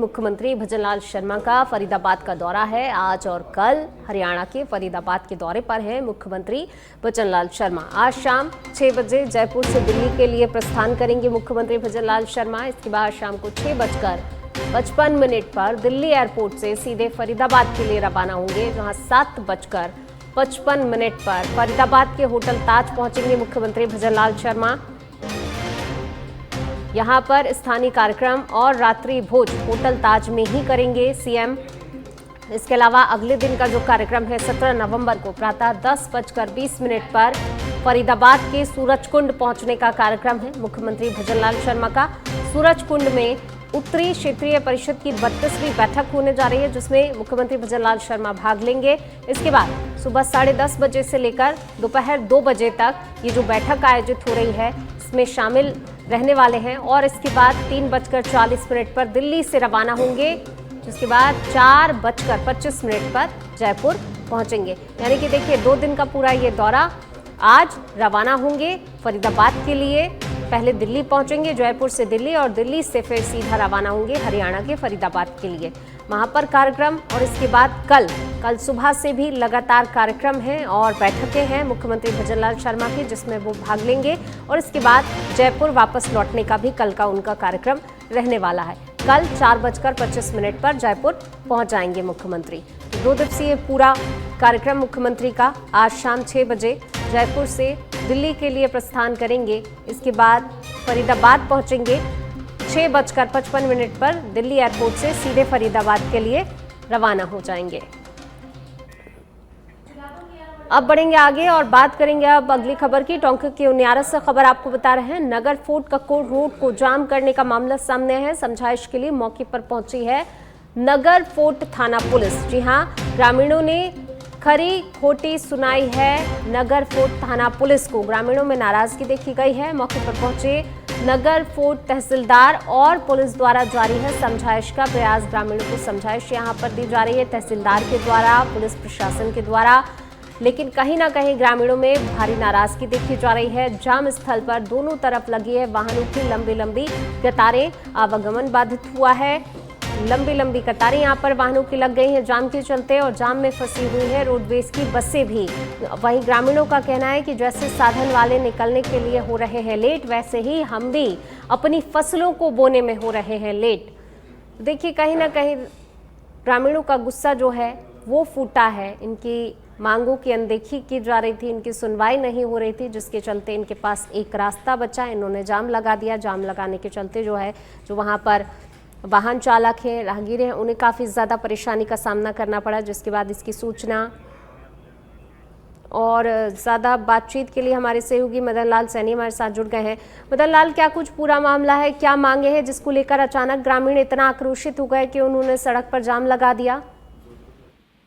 मुख्यमंत्री भजनलाल शर्मा का फरीदाबाद का दौरा है। आज और कल हरियाणा के फरीदाबाद के दौरे पर हैं मुख्यमंत्री भजनलाल शर्मा। आज शाम 6 बजे जयपुर से दिल्ली के लिए प्रस्थान करेंगे मुख्यमंत्री भजनलाल शर्मा। इसके बाद शाम को 6:55 पर दिल्ली एयरपोर्ट से सीधे फरीदाबाद के लिए रवाना होंगे, जहां 7:55 पर फरीदाबाद के होटल ताज पहुंचेंगे मुख्यमंत्री भजनलाल शर्मा। यहां पर स्थानीय कार्यक्रम और रात्रि भोज होटल ताज में ही करेंगे सीएम। इसके अलावा अगले दिन का जो कार्यक्रम है 17 नवंबर को प्रातः 10:20 पर फरीदाबाद के सूरजकुंड पहुंचने का कार्यक्रम है मुख्यमंत्री भजनलाल शर्मा का। सूरजकुंड में उत्तरी क्षेत्रीय परिषद की 32वीं बैठक होने जा रही है, जिसमें मुख्यमंत्री भजनलाल शर्मा भाग लेंगे। इसके बाद सुबह 10:30 बजे से लेकर दोपहर 2 बजे तक ये जो बैठक आयोजित हो रही है इसमें शामिल रहने वाले हैं और इसके बाद 3:40 पर दिल्ली से रवाना होंगे, जिसके बाद 4:25 पर जयपुर पहुंचेंगे। यानी कि देखिए 2 दिन का पूरा ये दौरा। आज रवाना होंगे फरीदाबाद के लिए, पहले दिल्ली पहुंचेंगे, जयपुर से दिल्ली और दिल्ली से फिर सीधा रवाना होंगे हरियाणा के फरीदाबाद के लिए। वहां पर कार्यक्रम और इसके बाद कल सुबह से भी लगातार कार्यक्रम हैं और बैठकें हैं मुख्यमंत्री भजनलाल शर्मा की, जिसमें वो भाग लेंगे और इसके बाद जयपुर वापस लौटने का भी कल का उनका कार्यक्रम रहने वाला है। कल 4:25 पर जयपुर पहुंच जाएंगे मुख्यमंत्री। 2 दिवसीय पूरा कार्यक्रम मुख्यमंत्री का आज शाम 6 बजे जयपुर से दिल्ली के लिए प्रस्थान करेंगे। इसके बाद फरीदाबाद पहुंचेंगे, 6:55 पर दिल्ली एयरपोर्ट से सीधे फरीदाबाद के लिए रवाना हो जाएंगे। अब बढ़ेंगे आगे और बात करेंगे अब अगली खबर की। टोंक के उनियारस से खबर आपको बता रहे हैं। नगर फोर्ट कक्कोड़ रोड को जाम करने का मामला सामने है। समझाइश के लिए मौके पर पहुंची है नगर फोर्ट थाना पुलिस। जी हां, ग्रामीणों ने खरी खोटी सुनाई है नगर फोर्ट थाना पुलिस को। ग्रामीणों में नाराजगी देखी गई है। मौके पर पहुंचे नगर फोर्ट तहसीलदार और पुलिस द्वारा जारी है समझाइश का प्रयास। ग्रामीणों को समझाइश यहां पर दी जा रही है तहसीलदार के द्वारा, पुलिस प्रशासन के द्वारा, लेकिन कहीं ना कहीं ग्रामीणों में भारी नाराजगी देखी जा रही है। जाम स्थल पर दोनों तरफ लगी है वाहनों की लंबी कतारें, आवागमन बाधित हुआ है। लंबी कतारें यहां पर वाहनों की लग गई हैं जाम के चलते और जाम में फंसी हुई है रोडवेज की बसें भी। वहीं ग्रामीणों का कहना है कि जैसे साधन वाले निकलने के लिए हो रहे हैं लेट, वैसे ही हम भी अपनी फसलों को बोने में हो रहे हैं लेट। देखिए कहीं ना कहीं ग्रामीणों का गुस्सा जो है वो फूटा है। इनकी मांगों की अनदेखी की जा रही थी, इनकी सुनवाई नहीं हो रही थी, जिसके चलते इनके पास एक रास्ता बचा, इन्होंने जाम लगा दिया। जाम लगाने के चलते जो है जो वहाँ पर वाहन चालक हैं, राहगीर हैं, उन्हें काफ़ी ज़्यादा परेशानी का सामना करना पड़ा। जिसके बाद इसकी सूचना और ज़्यादा बातचीत के लिए हमारे सहयोगी मदन लाल सैनी हमारे साथ जुड़ गए हैं। मदन लाल, क्या कुछ पूरा मामला है, क्या मांगे हैं जिसको लेकर अचानक ग्रामीण इतना आक्रोशित हो गए कि उन्होंने सड़क पर जाम लगा दिया?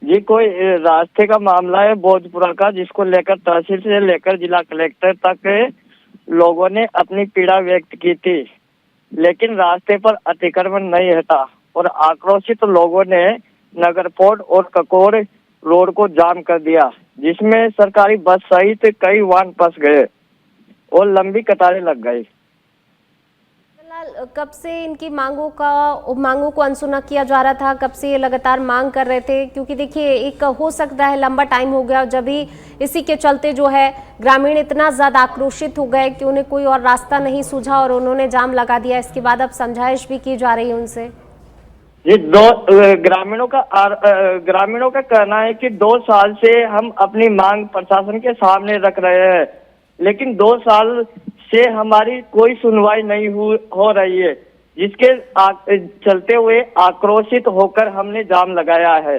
जी, कोई रास्ते का मामला है भोजपुरा का, जिसको लेकर तहसील से लेकर जिला कलेक्टर तक लोगों ने अपनी पीड़ा व्यक्त की थी, लेकिन रास्ते पर अतिक्रमण नहीं हटा और आक्रोशित लोगों ने नगर फोर्ट और कक्कोड़ रोड को जाम कर दिया, जिसमें सरकारी बस सहित कई वाहन फंस गए और लंबी कतारें लग गई। कब से इनकी मांगों को अनसुना किया जा रहा था? कब से ये लगातार मांग कर रहे थे? क्योंकि देखिए एक हो सकता है लंबा टाइम हो गया, जब भी इसी के चलते जो है ग्रामीण इतना ज्यादा आक्रोशित हो गए कि उन्हें कोई और रास्ता नहीं सूझा और उन्होंने जाम लगा दिया। इसके बाद अब समझाइश भी की जा रही है उनसे। ये ग्रामीणों का कहना है कि 2 साल से हम अपनी मांग प्रशासन के सामने रख रहे हैं, लेकिन 2 साल से हमारी कोई सुनवाई नहीं हो रही है, जिसके चलते हुए आक्रोशित होकर हमने जाम लगाया है।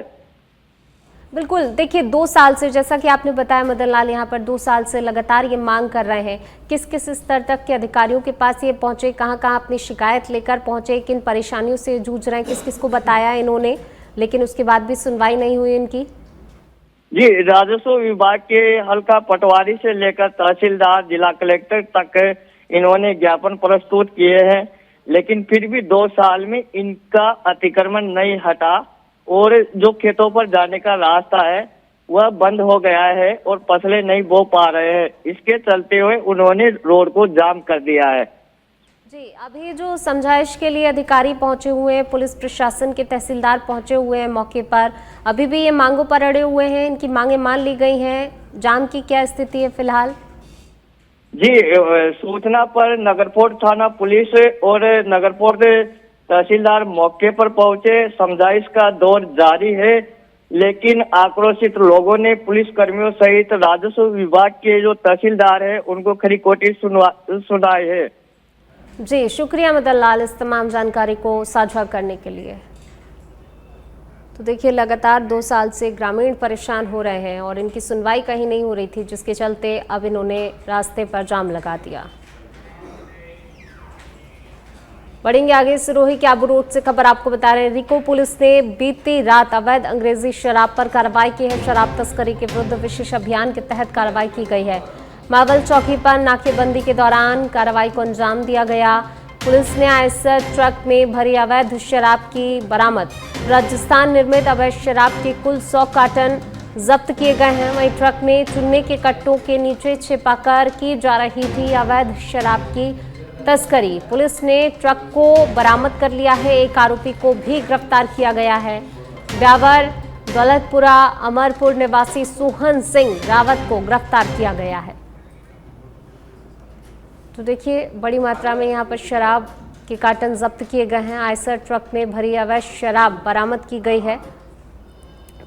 बिल्कुल, देखिए 2 साल से, जैसा कि आपने बताया मदन लाल, यहाँ पर 2 साल से लगातार ये मांग कर रहे हैं। किस किस स्तर तक के अधिकारियों के पास ये पहुंचे, कहाँ अपनी शिकायत लेकर पहुंचे, किन परेशानियों से जूझ रहे हैं, किस किस को बताया इन्होंने, लेकिन उसके बाद भी सुनवाई नहीं हुई इनकी? जी, राजस्व विभाग के हल्का पटवारी से लेकर तहसीलदार जिला कलेक्टर तक इन्होंने ज्ञापन प्रस्तुत किए हैं, लेकिन फिर भी 2 साल में इनका अतिक्रमण नहीं हटा और जो खेतों पर जाने का रास्ता है वह बंद हो गया है और फसलें नहीं बो पा रहे हैं। इसके चलते हुए उन्होंने रोड को जाम कर दिया है। जी, अभी जो समझाइश के लिए अधिकारी पहुंचे हुए हैं, पुलिस प्रशासन के तहसीलदार पहुंचे हुए हैं मौके पर, अभी भी ये मांगों पर अड़े हुए हैं, इनकी मांगे मान ली गई हैं। जाम की क्या स्थिति है फिलहाल? जी, सूचना पर नगरकोट थाना पुलिस और नगरकोट तहसीलदार मौके पर पहुंचे। समझाइश का दौर जारी है, लेकिन आक्रोशित लोगों ने पुलिस कर्मियों सहित राजस्व विभाग के जो तहसीलदार है उनको खरी खोटी सुनाई है। जी, शुक्रिया मदन लाल इस तमाम जानकारी को साझा करने के लिए। तो देखिए, लगातार 2 साल से ग्रामीण परेशान हो रहे हैं और इनकी सुनवाई कहीं नहीं हो रही थी, जिसके चलते अब इन्होंने रास्ते पर जाम लगा दिया। बढ़ेंगे आगे। सिरोही के आबू रोड से खबर आपको बता रहे हैं, रिको पुलिस ने बीती रात अवैध अंग्रेजी शराब पर कार्रवाई की है। शराब तस्करी के विरुद्ध विशेष अभियान के तहत कार्रवाई की गई है। मावल चौकी पर नाकेबंदी के दौरान कार्रवाई को अंजाम दिया गया। पुलिस ने आयसर ट्रक में भरी अवैध शराब की बरामद। राजस्थान निर्मित अवैध शराब के कुल 100 कार्टन जब्त किए गए हैं। वहीं ट्रक में चूने के कट्टों के नीचे छिपाकर की जा रही थी अवैध शराब की तस्करी। पुलिस ने ट्रक को बरामद कर लिया है। एक आरोपी को भी गिरफ्तार किया गया है। ब्यावर दौलतपुरा अमरपुर निवासी सोहन सिंह रावत को गिरफ्तार किया गया है। तो देखिए, बड़ी मात्रा में यहाँ पर शराब के कार्टन जब्त किए गए हैं। आयसर ट्रक में भरी अवैध शराब बरामद की गई है।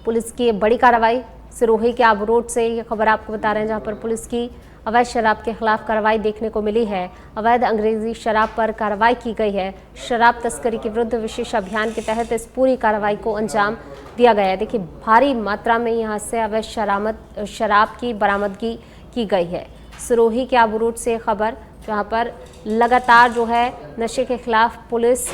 पुलिस की बड़ी कार्रवाई सिरोही के आबू रोड से ये खबर आपको बता रहे हैं, जहाँ पर पुलिस की अवैध शराब के खिलाफ कार्रवाई देखने को मिली है। अवैध अंग्रेजी शराब पर कार्रवाई की गई है। शराब तस्करी के विरुद्ध विशेष अभियान के तहत इस पूरी कार्रवाई को अंजाम दिया गया है। देखिए, भारी मात्रा में यहाँ से अवैध शराब की बरामदगी की गई है। सिरोही के आबू रोड से खबर, जहाँ पर लगातार जो है नशे के खिलाफ पुलिस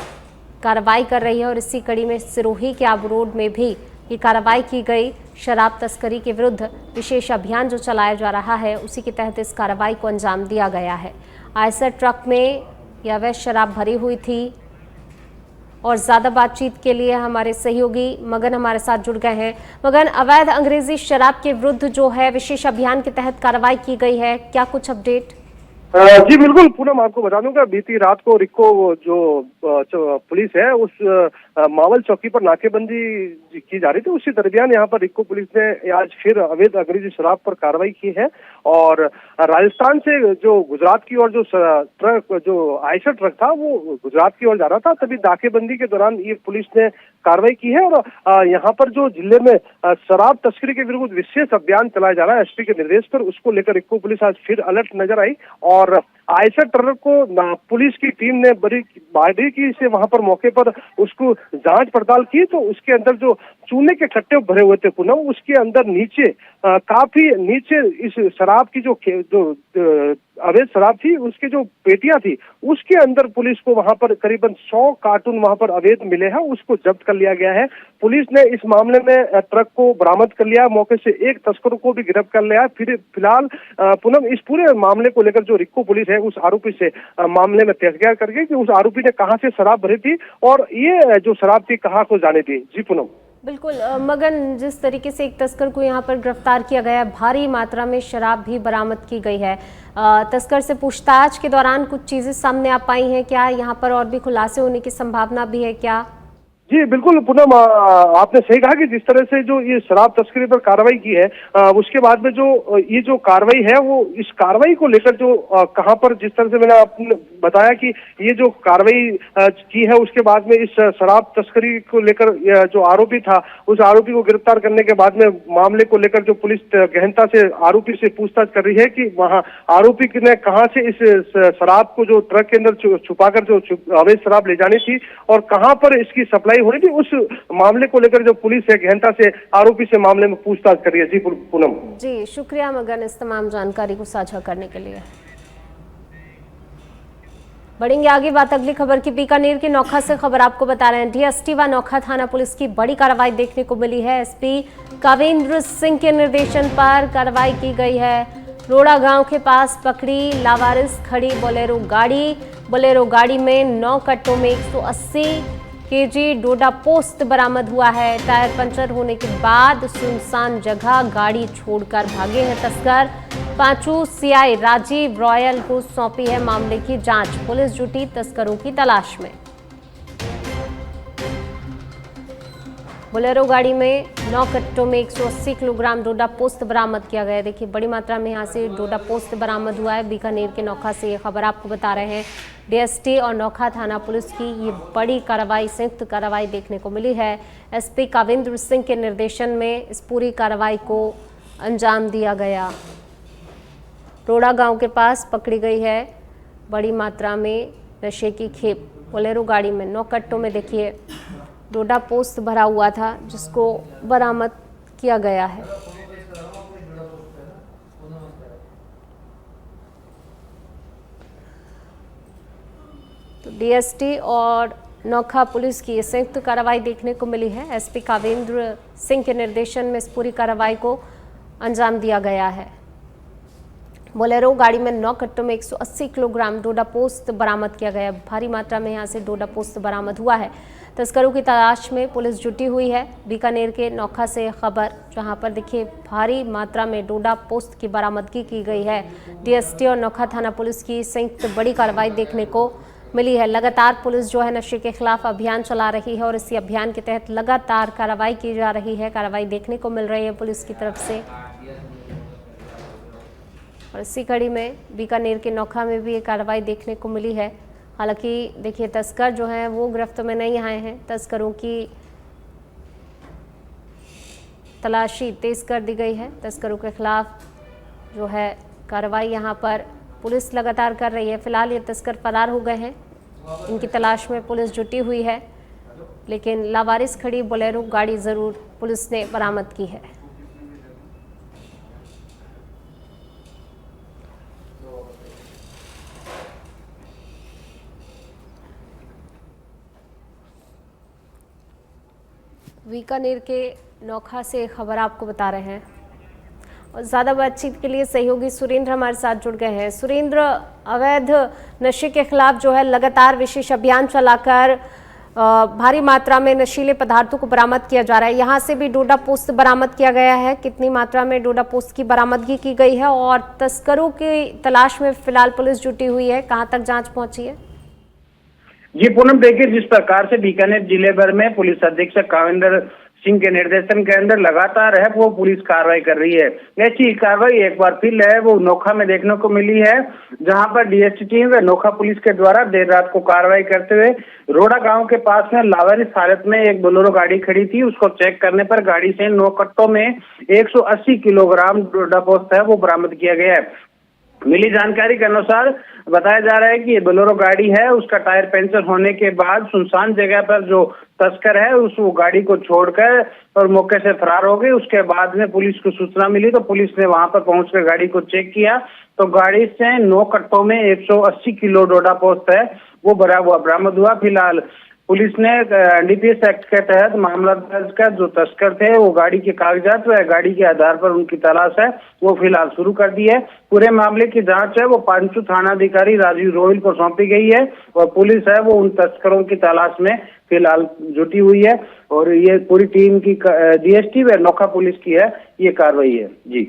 कार्रवाई कर रही है और इसी कड़ी में सिरोही के आबू रोड में भी ये कार्रवाई की गई। शराब तस्करी के विरुद्ध विशेष अभियान जो चलाया जा रहा है, उसी के तहत इस कार्रवाई को अंजाम दिया गया है। आयसर ट्रक में यह अवैध शराब भरी हुई थी। और ज़्यादा बातचीत के लिए हमारे सहयोगी मगन हमारे साथ जुड़ गए हैं। मगन, अवैध अंग्रेजी शराब के विरुद्ध जो है विशेष अभियान के तहत कार्रवाई की गई है, क्या कुछ अपडेट? जी बिल्कुल पूनम, आपको बता दूंगा बीती रात को रिक्को जो पुलिस है उस मावल चौकी पर नाकेबंदी की जा रही थी। उसी दरमियान यहाँ पर रिक्को पुलिस ने आज फिर अवैध अंग्रेजी शराब पर कार्रवाई की है। और राजस्थान से जो गुजरात की ओर जो ट्रक, जो आयसर ट्रक था, वो गुजरात की ओर जा रहा था। तभी नाकेबंदी के दौरान ये पुलिस ने कार्रवाई की है। और यहाँ पर जो जिले में शराब तस्करी के विरुद्ध विशेष अभियान चलाया जा रहा है एसपी के निर्देश पर, उसको लेकर रिक्को पुलिस आज फिर अलर्ट नजर आई। और आयसर ट्रक को पुलिस की टीम ने बड़ी बारीकी से वहां पर मौके पर उसको जांच पड़ताल की, तो उसके अंदर जो चूने के कट्टे भरे हुए थे पुनः, उसके अंदर नीचे काफी नीचे इस शराब की जो अवैध शराब थी, उसके जो पेटियां थी, उसके अंदर पुलिस को वहां पर करीबन 100 कार्टून वहां पर अवैध मिले हैं। उसको जब्त कर लिया गया है। पुलिस ने इस मामले में ट्रक को बरामद कर लिया। मौके से एक तस्कर को भी गिरफ्तार कर लिया है। फिर फिलहाल पूनम, इस पूरे मामले को लेकर जो रिक्को पुलिस है उस आरोपी से मामले में तहकीकात करके कि उस आरोपी ने कहां से शराब भरी थी और ये जो शराब थी कहां को जाने थी। जी पूनम। बिल्कुल मगन, जिस तरीके से एक तस्कर को यहाँ पर गिरफ्तार किया गया है, भारी मात्रा में शराब भी बरामद की गई है। तस्कर से पूछताछ के दौरान कुछ चीजें सामने आ पाई हैं क्या? यहाँ पर और भी खुलासे होने की संभावना भी है क्या? जी बिल्कुल पूनम, आपने सही कहा कि जिस तरह से जो ये शराब तस्करी पर कार्रवाई की है, उसके बाद में जो ये जो कार्रवाई है वो इस कार्रवाई को लेकर जो कहां पर, जिस तरह से मैंने आपने बताया कि ये जो कार्रवाई की है उसके बाद में इस शराब तस्करी को लेकर जो आरोपी था उस आरोपी को गिरफ्तार करने के बाद में मामले को लेकर जो पुलिस गहनता से आरोपी से पूछताछ कर रही है कि वहाँ आरोपी ने कहाँ से इस शराब को जो ट्रक के अंदर छुपाकर जो अवैध शराब ले जानी थी और कहाँ पर इसकी सप्लाई हो रही थी, उस मामले को लेकर जो पुलिस है गहनता से आरोपी से मामले में पूछताछ कर रही है। जी पूनम। जी शुक्रिया मगन इस तमाम जानकारी को साझा करने के लिए। बढ़ेंगे आगे बात अगली खबर की। बीकानेर के नौखा से खबर आपको बता रहे हैं, डीएसटी व नौखा थाना पुलिस की बड़ी कार्रवाई देखने को मिली है। एसपी कावेंद्र सिंह के निर्देशन पर कार्रवाई की गई है। रोड़ा गांव के पास पकड़ी लावारिस खड़ी बोलेरो गाड़ी में 9 कट्टों में 180 केजी डोडा पोस्त बरामद हुआ है। टायर पंचर होने के बाद सुनसान जगह गाड़ी छोड़कर भागे हैं तस्कर। पांचू सीआई राजीव रॉयल को सौंपी है मामले की जांच। पुलिस जुटी तस्करों की तलाश में। बोलेरो गाड़ी में 9 कट्टों में 180 किलोग्राम डोडा पोस्त बरामद किया गया है। देखिए बड़ी मात्रा में यहां से डोडा पोस्त बरामद हुआ है। बीकानेर के नौखा से ये खबर आपको बता रहे हैं। डीएसटी और नौखा थाना पुलिस की ये बड़ी कार्रवाई, संयुक्त कार्रवाई देखने को मिली है। एसपी काविंद्र सिंह के निर्देशन में इस पूरी कार्रवाई को अंजाम दिया गया। रोड़ा गांव के पास पकड़ी गई है बड़ी मात्रा में नशे की खेप। बोलेरो गाड़ी में 9 कट्टों में देखिए डोडा पोस्त भरा हुआ था, जिसको बरामद किया गया है। तो डीएसटी और नौखा पुलिस की संयुक्त कार्रवाई देखने को मिली है। एसपी काविंद्र सिंह के निर्देशन में इस पूरी कार्रवाई को अंजाम दिया गया है। बोलेरो गाड़ी में 9 कट्टों में 180 किलोग्राम डोडा पोस्त बरामद किया गया। भारी मात्रा में यहां से डोडा पोस्त बरामद हुआ है। तस्करों की तलाश में पुलिस जुटी हुई है। बीकानेर के नौखा से खबर, जहां पर देखिए भारी मात्रा में डोडा पोस्त की बरामदगी की गई है। डीएसटी और नौखा थाना पुलिस की संयुक्त बड़ी कार्रवाई देखने को मिली है। लगातार पुलिस जो है नशे के खिलाफ अभियान चला रही है और इसी अभियान के तहत लगातार कार्रवाई की जा रही है। कार्रवाई देखने को मिल रही है पुलिस की तरफ से। और इसी कड़ी में बीकानेर के नौखा में भी ये कार्रवाई देखने को मिली है। हालांकि देखिए तस्कर जो हैं वो गिरफ्त में नहीं आए हैं। तस्करों की तलाशी तेज कर दी गई है। तस्करों के खिलाफ जो है कार्रवाई यहाँ पर पुलिस लगातार कर रही है। फिलहाल ये तस्कर फरार हो गए हैं। इनकी तलाश में पुलिस जुटी हुई है, लेकिन लावारिस खड़ी बोलेरो गाड़ी ज़रूर पुलिस ने बरामद की है। बीकानेर के नौखा से खबर आपको बता रहे हैं और ज़्यादा बातचीत के लिए सहयोगी सुरेंद्र हमारे साथ जुड़ गए हैं। सुरेंद्र, अवैध नशे के खिलाफ जो है लगातार विशेष अभियान चलाकर भारी मात्रा में नशीले पदार्थों को बरामद किया जा रहा है। यहाँ से भी डोडा पोस्त बरामद किया गया है। कितनी मात्रा में डोडा पोस्त की बरामदगी की गई है और तस्करों की तलाश में फिलहाल पुलिस जुटी हुई है, कहाँ तक जाँच पहुँची है? जी पूनम, देखिए जिस प्रकार से बीकानेर जिले भर में पुलिस अधीक्षक काविंद्र सिंह के निर्देशन के अंदर लगातार है वो पुलिस कार्रवाई कर रही है। ऐसी कार्रवाई एक बार फिर है वो नोखा में देखने को मिली है, जहां पर डीएसटी टीम व नोखा पुलिस के द्वारा देर रात को कार्रवाई करते हुए रोड़ा गांव के पास में लावारिस हालत में एक बोलेरो गाड़ी खड़ी थी। उसको चेक करने पर गाड़ी से 9 कट्टों में 180 किलोग्राम डोडा पोस्त है वो बरामद किया गया है। मिली जानकारी के अनुसार बताया जा रहा है कि ये बोलेरो गाड़ी है, उसका टायर पंचर होने के बाद सुनसान जगह पर जो तस्कर है उस गाड़ी को छोड़कर और मौके से फरार हो गई। उसके बाद में पुलिस को सूचना मिली तो पुलिस ने वहां पर पहुंचकर गाड़ी को चेक किया तो गाड़ी से 9 कट्टों में 180 किलो डोडा पोस्त है वो बरामद हुआ। फिलहाल पुलिस ने एनडीपीएस एक्ट के तहत मामला दर्ज कर जो तस्कर थे वो गाड़ी के कागजात व गाड़ी के आधार पर उनकी तलाश है वो फिलहाल शुरू कर दी है। पूरे मामले की जांच है वो पांचू थानाधिकारी राजीव रॉयल को सौंपी गई है और पुलिस है वो उन तस्करों की तलाश में फिलहाल जुटी हुई है और ये पूरी टीम की डीएसटी व नौखा पुलिस की है ये कार्रवाई है।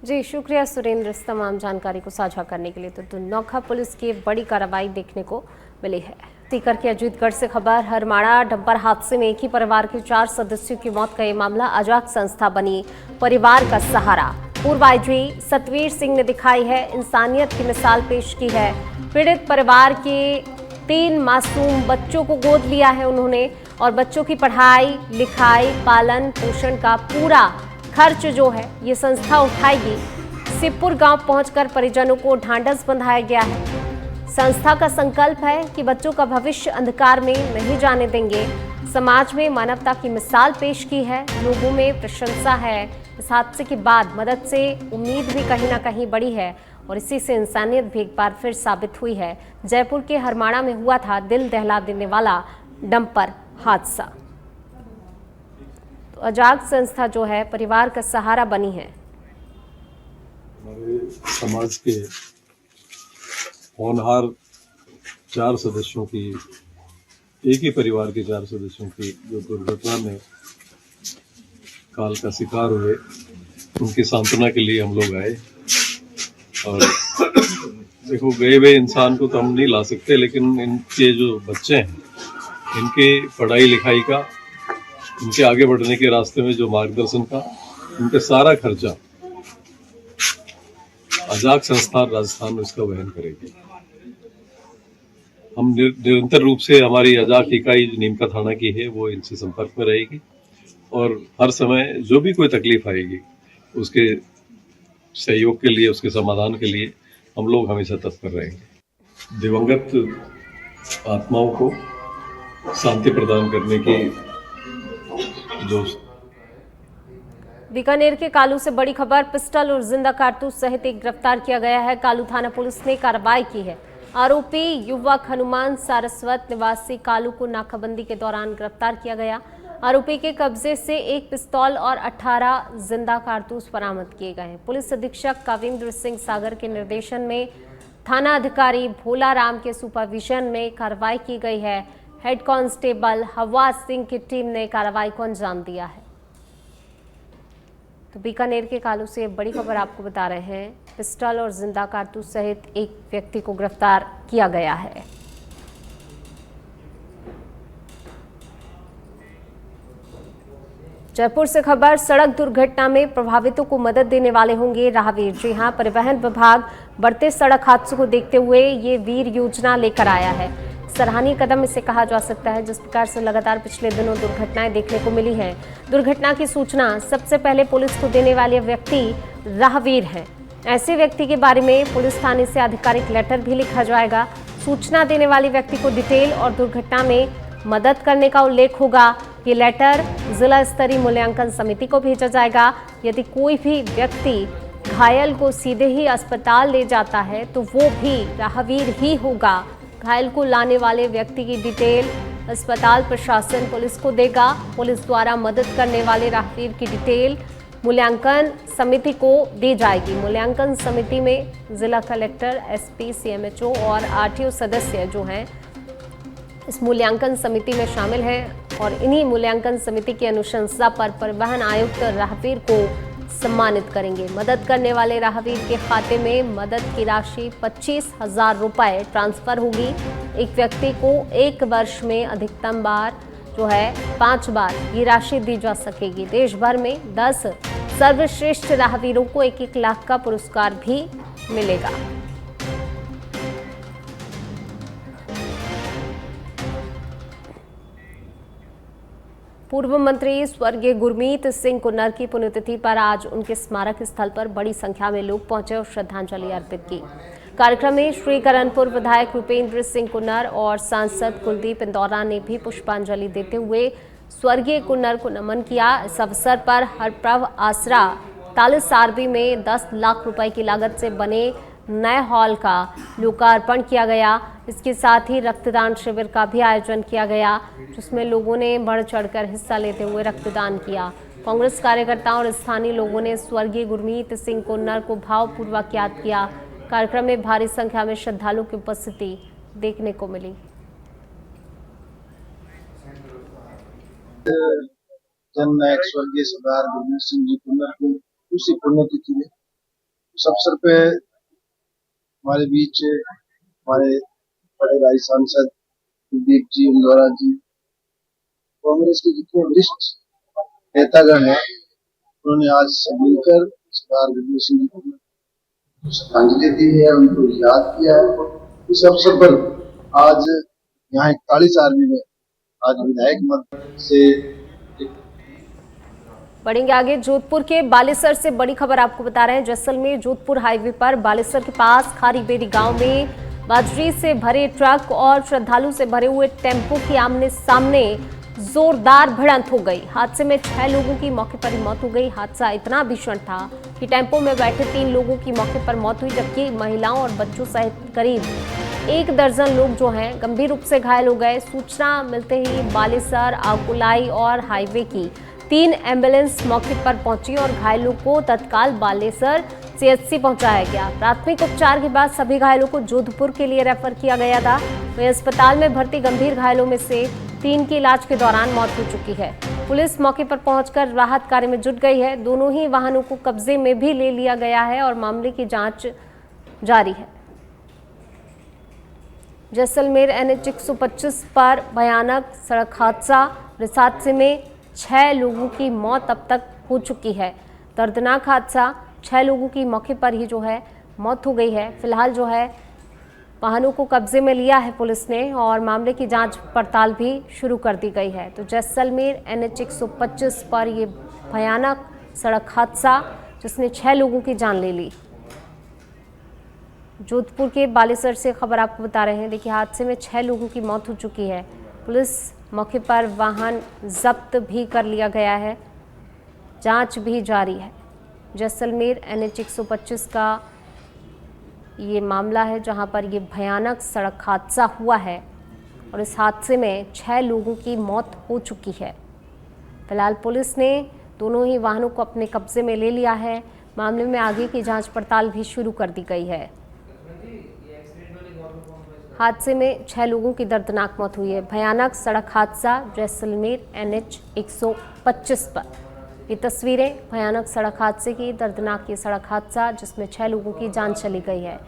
जी शुक्रिया सुरेंद्र इस तमाम जानकारी को साझा करने के लिए। तो नौखा पुलिस की बड़ी कार्रवाई देखने को मिली है। सीकर के अजीतगढ़ से खबर, हरमाड़ा डंपर हादसे में एक ही परिवार के 4 सदस्यों की मौत का ये मामला अजाक संस्था बनी परिवार का सहारा। पूर्व आईजी सतवीर सिंह ने दिखाई है इंसानियत की मिसाल पेश की है। पीड़ित परिवार के 3 मासूम बच्चों को गोद लिया है उन्होंने और बच्चों की पढ़ाई लिखाई पालन पोषण का पूरा खर्च जो है ये संस्था उठाएगी। सिपुर गांव पहुंचकर परिजनों को ढांढस बंधाया गया है। संस्था का संकल्प है कि बच्चों का भविष्य अंधकार में नहीं जाने देंगे। समाज में मानवता की मिसाल पेश की है, लोगों में प्रशंसा है। इस हादसे के बाद मदद से उम्मीद भी कहीं ना कहीं बढ़ी है और इसी से इंसानियत भी एक बार फिर साबित हुई है। जयपुर के हरमाड़ा में हुआ था दिल दहला देने वाला डंपर हादसा। तो अजाक संस्था जो है परिवार का सहारा बनी है। हमारे समाज के होनहार 4 सदस्यों की, एक ही परिवार के 4 सदस्यों की जो दुर्घटना में काल का शिकार हुए, उनकी सांत्वना के लिए हम लोग आए और देखो, गए हुए इंसान को तो हम नहीं ला सकते, लेकिन इनके जो बच्चे हैं, इनके पढ़ाई लिखाई का, इनके आगे बढ़ने के रास्ते में जो मार्गदर्शन का, इनका सारा खर्चा अजाक संस्थान राजस्थान इसका वहन करेगी। हम निरंतर रूप से हमारी अजाक इकाई जो नीमका थाना की है वो इनसे संपर्क में रहेगी और हर समय जो भी कोई तकलीफ आएगी उसके सहयोग के लिए, उसके समाधान के लिए हम लोग हमेशा तत्पर रहेंगे। दिवंगत आत्माओं को शांति प्रदान करने की जो बीकानेर के कालू से बड़ी खबर, पिस्टल और जिंदा कारतूस सहित एक गिरफ्तार किया गया है। कालू थाना पुलिस ने कार्रवाई की है। आरोपी युवक हनुमान सारस्वत निवासी कालू को नाकाबंदी के दौरान गिरफ्तार किया गया। आरोपी के कब्जे से एक पिस्तौल और 18 जिंदा कारतूस बरामद किए गए हैं। पुलिस अधीक्षक काविंद्र सिंह सागर के निर्देशन में थाना अधिकारी भोला राम के सुपरविजन में कार्रवाई की गई है। हेड कांस्टेबल हवा सिंह की टीम ने कार्रवाई को अंजाम दिया है। तो बीकानेर के कालू से बड़ी खबर आपको बता रहे हैं, पिस्टल और जिंदा कारतूस सहित एक व्यक्ति को गिरफ्तार किया गया है। जयपुर से खबर, सड़क दुर्घटना में प्रभावितों को मदद देने वाले होंगे राहगीर। जी हां, परिवहन विभाग बढ़ते सड़क हादसों को देखते हुए ये वीर योजना लेकर आया है। सराहनीय कदम इसे कहा जा सकता है। जिस प्रकार से लगातार पिछले दिनों दुर्घटनाएं देखने को मिली हैं, दुर्घटना की सूचना सबसे पहले पुलिस को देने वाले व्यक्ति राहगीर हैं। ऐसे व्यक्ति के बारे में पुलिस थाने से आधिकारिक लेटर भी लिखा जाएगा। सूचना देने वाले व्यक्ति को डिटेल और दुर्घटना में मदद करने का उल्लेख होगा। ये लेटर जिला स्तरीय मूल्यांकन समिति को भेजा जाएगा। यदि कोई भी व्यक्ति घायल को सीधे ही अस्पताल ले जाता है तो वो भी राहगीर ही होगा। घायल को लाने वाले व्यक्ति की डिटेल अस्पताल प्रशासन पुलिस को देगा। पुलिस द्वारा मदद करने वाले राहगीर की डिटेल मूल्यांकन समिति को दी जाएगी। मूल्यांकन समिति में जिला कलेक्टर, एसपी, सीएमएचओ और आरटीओ सदस्य जो हैं इस मूल्यांकन समिति में शामिल हैं और इन्हीं मूल्यांकन समिति की अनुशंसा पर परिवहन आयुक्त राहगीर को सम्मानित करेंगे। मदद करने वाले राहगीर के खाते में मदद की राशि 25,000 रुपये ट्रांसफर होगी। एक व्यक्ति को एक वर्ष में अधिकतम बार जो है 5 बार ये राशि दी जा सकेगी। देश भर में 10 सर्वश्रेष्ठ राहगीरों को 1-1 लाख का पुरस्कार भी मिलेगा। पूर्व मंत्री स्वर्गीय गुरमीत सिंह कुन्नर की पुण्यतिथि पर आज उनके स्मारक स्थल पर बड़ी संख्या में लोग पहुंचे और श्रद्धांजलि अर्पित की। कार्यक्रम में श्रीकरणपुर विधायक रूपेंद्र सिंह कुन्नर और सांसद कुलदीप इंदौरा ने भी पुष्पांजलि देते हुए स्वर्गीय कुन्नर को नमन किया। इस अवसर पर हरप्रभ आसरा तालिस आरबी में 10 लाख रुपए की लागत से बने नए हॉल का लोकार्पण किया गया। इसके साथ ही रक्तदान शिविर का भी आयोजन किया गया, जिसमें लोगों ने बढ़ चढ़कर हिस्सा लेते हुए रक्तदान किया। कांग्रेस कार्यकर्ताओं और स्थानीय लोगों ने स्वर्गीय गुरमीत सिंह कुन्नर को भावपूर्वक याद किया। कार्यक्रम में भारी संख्या में श्रद्धालुओं की उपस्थिति देखने को मिली। जननायक स्वर्गीय सरदार गुरमीत सिंह जी कुन्नर की उसी पुण्यतिथि में इस अवसर पे हमारे बीच हमारे बड़े भाई सांसद कुलदीप जी, इंदौरा जी, कांग्रेस के जितने वरिष्ठ नेतागण हैं, उन्होंने आज सब मिलकर सरदार गुरमीत सिंह जी को श्रद्धांजलि दी है, उनको याद किया है। इस अवसर पर आज यहाँ 41 आर्मी में आज विधायक मत से बढ़ेंगे आगे। जोधपुर के बालेसर से बड़ी खबर आपको बता रहे हैं। जैसलमेर जोधपुर हाईवे पर बालेसर के पास खारीबेरी गांव में बाजरी से भरे ट्रक और श्रद्धालु से भरे हुए टेम्पो की आमने सामने जोरदार भिड़ंत हो गई। हादसे में 6 लोगों की मौके पर ही मौत हो गई। हादसा इतना भीषण था कि टेम्पो में बैठे 3 लोगों की मौके पर मौत हुई, जबकि महिलाओं और बच्चों सहित करीब 1 दर्जन लोग जो हैं गंभीर रूप से घायल हो गए। सूचना मिलते ही बालेसर, आकुलाई और हाईवे की 3 एम्बुलेंस मौके पर पहुंची और घायलों को तत्काल बालेसर सीएचसी पहुंचाया गया। प्राथमिक उपचार के बाद सभी घायलों को जोधपुर के लिए रेफर किया गया था। वहीं अस्पताल में भर्ती गंभीर घायलों में से 3 की इलाज के दौरान मौत हो चुकी है। पुलिस मौके पर पहुंचकर राहत कार्य में जुट गई है। दोनों ही वाहनों को कब्जे में भी ले लिया गया है और मामले की जांच जारी है। जैसलमेर NH 125 पर भयानक सड़क हादसा। इस हादसे में 6 लोगों की मौत अब तक हो चुकी है। दर्दनाक हादसा, 6 लोगों की मौके पर ही जो है मौत हो गई है। फिलहाल जो है वाहनों को कब्जे में लिया है पुलिस ने और मामले की जांच पड़ताल भी शुरू कर दी गई है। तो जैसलमेर NH 125 पर ये भयानक सड़क हादसा जिसने 6 लोगों की जान ले ली। जोधपुर के बालेसर से खबर आपको बता रहे हैं। देखिए, हादसे में 6 लोगों की मौत हो चुकी है। पुलिस मौके पर वाहन जब्त भी कर लिया गया है, जांच भी जारी है। जैसलमेर NH 125 का ये मामला है जहां पर ये भयानक सड़क हादसा हुआ है और इस हादसे में 6 लोगों की मौत हो चुकी है। फिलहाल पुलिस ने दोनों ही वाहनों को अपने कब्जे में ले लिया है। मामले में आगे की जांच पड़ताल भी शुरू कर दी गई है। हादसे में 6 लोगों की दर्दनाक मौत हुई है। भयानक सड़क हादसा जैसलमेर NH 125 पर। ये तस्वीरें भयानक सड़क हादसे की, दर्दनाक ये सड़क हादसा जिसमें 6 लोगों की जान चली गई है।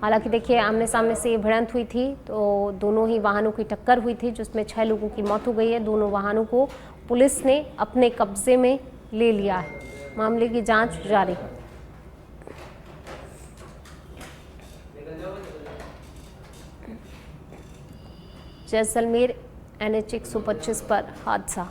हालांकि देखिए, आमने सामने से ये भिड़ंत हुई थी तो दोनों ही वाहनों की टक्कर हुई थी जिसमें 6 लोगों की मौत हो गई है। दोनों वाहनों को पुलिस ने अपने कब्जे में ले लिया है। मामले की जांच जारी है। जैसलमेर NH 125 पर हादसा।